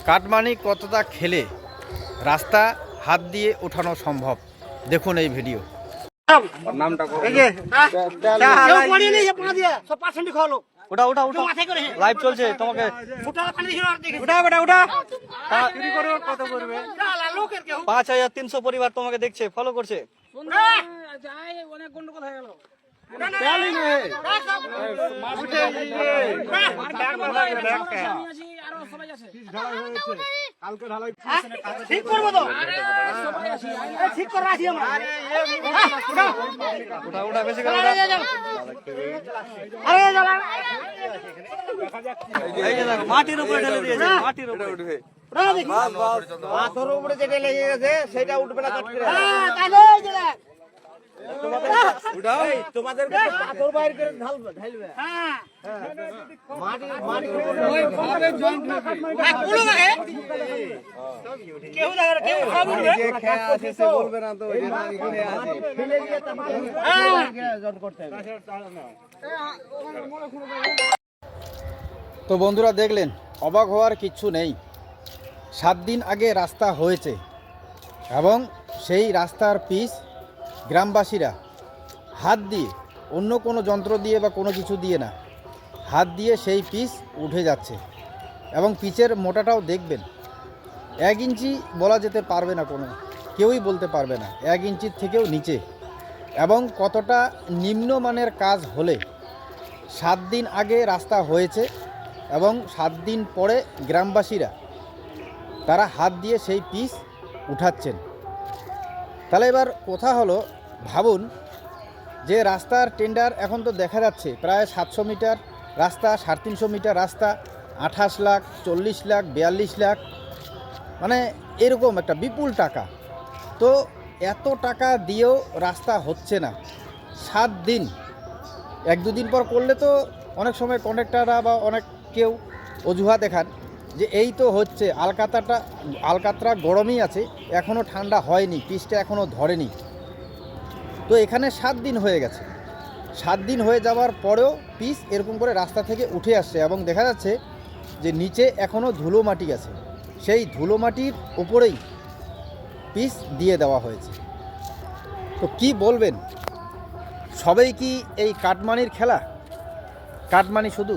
Cut money কতটা খেলে রাস্তা হাত দিয়ে ওঠানো সম্ভব, দেখুন এই ভিডিও। ওটা ওটা ওটা লাইভ চলছে, তোমাকে কত করবে? 5300 পরিবার তোমাকে দেখছে, ফলো করছে। অনেক গন্ডগোল হয়ে গেল। ঠিক করবো তো, ঠিক করে রাখি আমরা। ওটা বেশি করে মাটির উপরে ঢেলে দিয়েছে, মাটির উপরে উঠবে। পাথর উপরে যেটা লেগে গেছে সেটা উঠবে না। তোমাদেরকে পাথর বাইর করে ঢালবে। তো বন্ধুরা দেখলেন, অবাক হওয়ার কিচ্ছু নেই। 7 দিন আগে রাস্তা হয়েছে এবং সেই রাস্তার পিচ গ্রামবাসীরা হাত দিয়ে, অন্য কোনো যন্ত্র দিয়ে বা কোনো কিছু দিয়ে না, হাত দিয়ে সেই পিচ উঠে যাচ্ছে। এবং পিচের মোটাটাও দেখবেন 1 ইঞ্চি বলা যেতে পারবে না, কোনো কেউই বলতে পারবে না 1 ইঞ্চির থেকেও নিচে। এবং কতটা নিম্নমানের কাজ হলে 7 দিন আগে রাস্তা হয়েছে এবং 7 দিন পরে গ্রামবাসীরা তারা হাত দিয়ে সেই পিচ উঠাচ্ছেন। তাহলে এবার কথা হলো, ভাবুন যে রাস্তার টেন্ডার এখন তো দেখা যাচ্ছে প্রায় 700 মিটার রাস্তা, 350 মিটার রাস্তা, 28 লাখ, 40 লাখ, 42 লাখ, মানে এরকম একটা বিপুল টাকা। তো এত টাকা দিয়েও রাস্তা হচ্ছে না। 7 দিন, 1-2 দিন পর করলে তো অনেক সময় কন্ট্রাক্টররা বা অনেক কেউ অজুহাত দেখান যে এই তো হচ্ছে, আলকাতরা গরমই আছে, এখনও ঠান্ডা হয়নি, পিচটা এখনও ধরেনি। তো এখানে 7 দিন হয়ে গেছে। 7 দিন হয়ে যাওয়ার পরেও পিচ এরকম করে রাস্তা থেকে উঠে আসছে এবং দেখা যাচ্ছে যে নিচে এখনও ধুলো মাটি আছে, সেই ধুলো মাটির উপরেই পিচ দিয়ে দেওয়া হয়েছে। তো কি বলবেন, সবাই কি এই কাটমানির খেলা? কাটমানি শুধু,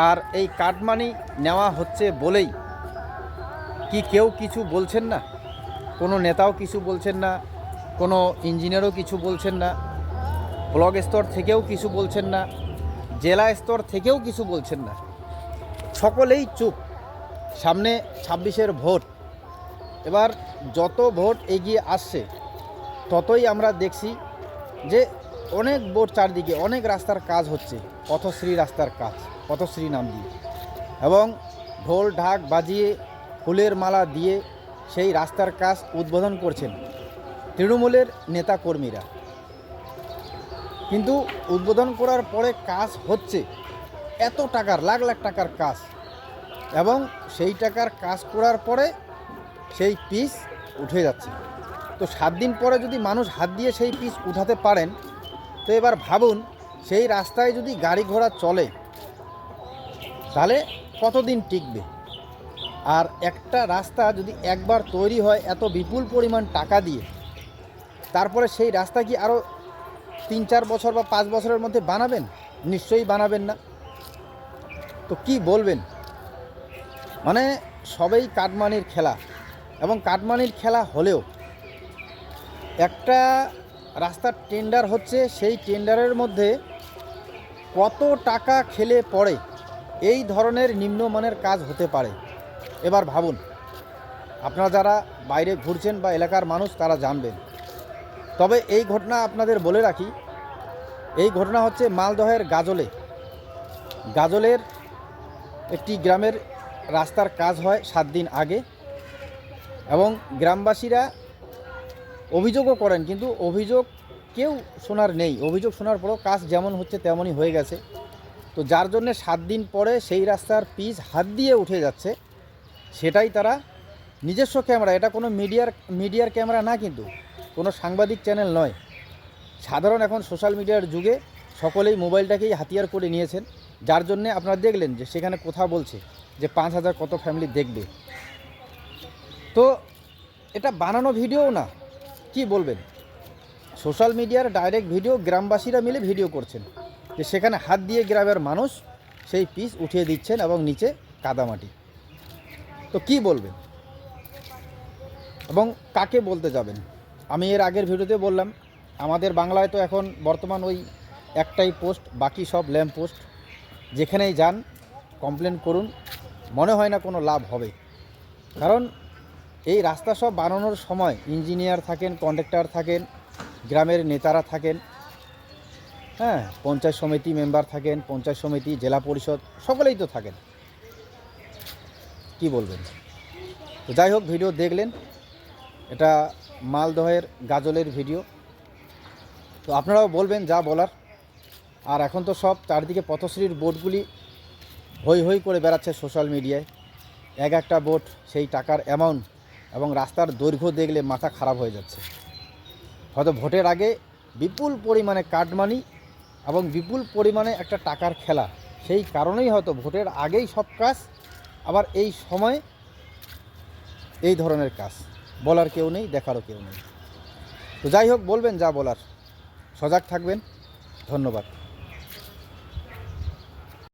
আর এই কাটমানি নেওয়া হচ্ছে বলেই কি কেউ কিছু বলছেন না? কোনো নেতাও কিছু বলছেন না, কোনো ইঞ্জিনিয়ারও কিছু বলছেন না, ব্লক স্তর থেকেও কিছু বলছেন না, জেলা স্তর থেকেও কিছু বলছেন না, সকলেই চুপ। সামনে 26-এর ভোট। এবার যত ভোট এগিয়ে আসছে ততই আমরা দেখছি যে অনেক ভোট, চারদিকে অনেক রাস্তার কাজ হচ্ছে, পথশ্রী রাস্তার কাজ, পথশ্রী নাম দিয়ে, এবং ঢোল ঢাক বাজিয়ে ফুলের মালা দিয়ে সেই রাস্তার কাজ উদ্বোধন করছেন তৃণমূলের নেতাকর্মীরা। কিন্তু উদ্বোধন করার পরে কাজ হচ্ছে এত টাকার, লাখ লাখ টাকার কাজ, এবং সেই টাকার কাজ করার পরে সেই পিচ উঠে যাচ্ছে। তো 7 দিন পরে যদি মানুষ হাত দিয়ে সেই পিচ উঠাতে পারেন, তো এবার ভাবুন সেই রাস্তায় যদি গাড়ি ঘোড়া চলে তাহলে কতদিন টিকবে? আর একটা রাস্তা যদি একবার তৈরি হয় এত বিপুল পরিমাণ টাকা দিয়ে, তারপরে সেই রাস্তা কি আরও 3-4 বছর বা 5 বছরের মধ্যে বানাবেন? নিশ্চয়ই বানাবেন না। তো কি বলবেন? মানে সবেই কাটমানির খেলা, এবং কাটমানির খেলা হলেও একটা রাস্তার টেন্ডার হচ্ছে, সেই টেন্ডারের মধ্যে কত টাকা খেলে পড়ে এই ধরনের নিম্নমানের কাজ হতে পারে। এবার ভাবুন, আপনারা যারা বাইরে ঘুরছেন বা এলাকার মানুষ তারা জানবেন। তবে এই ঘটনা আপনাদের বলে রাখি, এই ঘটনা হচ্ছে মালদহের গাজলের একটি গ্রামের রাস্তার কাজ হয় 7 দিন আগে, এবং গ্রামবাসীরা অভিযোগও করেন, কিন্তু অভিযোগ কেউ শোনার নেই। অভিযোগ শোনার পরও কাজ যেমন হচ্ছে তেমনই হয়ে গেছে। তো যার জন্যে 7 দিন পরে সেই রাস্তার পিচ হাত দিয়ে উঠে যাচ্ছে, সেটাই তারা নিজস্ব ক্যামেরা, এটা কোনো মিডিয়ার ক্যামেরা না, কিন্তু কোনো সাংবাদিক চ্যানেল নয়। সাধারণ এখন সোশ্যাল মিডিয়ার যুগে সকলেই মোবাইলটাকেই হাতিয়ার করে নিয়েছেন, যার জন্যে আপনারা দেখলেন যে সেখানে কথা বলছে যে 5,000 কত ফ্যামিলি দেখবে। তো এটা বানানো ভিডিও না, কি বলবেন, সোশ্যাল মিডিয়ার ডাইরেক্ট ভিডিও, গ্রামবাসীরা মিলে ভিডিও করছেন যে সেখানে হাত দিয়ে গ্রামের মানুষ সেই পিচ উঠিয়ে দিচ্ছেন এবং নিচে কাদামাটি। তো কি বলবেন এবং কাকে বলতে যাবেন? আমি এর আগের ভিডিওতে বললাম আমাদের বাংলায় তো এখন বর্তমান ওই একটাই পোস্ট, বাকি সব ল্যাম্প পোস্ট। যেখানেই যান কমপ্লেন করুন, মনে হয় না কোনো লাভ হবে। কারণ এই রাস্তা সব বানানোর সময় ইঞ্জিনিয়ার থাকেন, কন্ট্রাক্টর থাকেন, গ্রামের নেতারা থাকেন, হ্যাঁ, পঞ্চায়েত সমিতি মেম্বার থাকেন, পঞ্চায়েত সমিতি, জেলা পরিষদ, সকলেই তো থাকেন। কি বলবেন? তো যাই হোক, ভিডিও দেখলেন, এটা মালদহের গাজলের ভিডিও। তো আপনারাও বলবেন যা বলার। আর এখন তো সব চারদিকে পথশ্রীর বোর্ডগুলি হই হই করে বেড়াচ্ছে সোশ্যাল মিডিয়ায়। এক একটা বোট সেই টাকার অ্যামাউন্ট এবং রাস্তার দৈর্ঘ্য দেখলে মাথা খারাপ হয়ে যাচ্ছে। হয়তো ভোটের আগে বিপুল পরিমাণে কাটমানি এবং বিপুল পরিমাণে একটা টাকার খেলা, সেই কারণেই হয়তো ভোটের আগেই সব কাজ, আবার এই সময় এই ধরনের কাজ। বলার কেউ নেই, দেখারও কেউ নেই। তো যাই হোক, বলবেন যা বলার, সজাগ থাকবেন। ধন্যবাদ।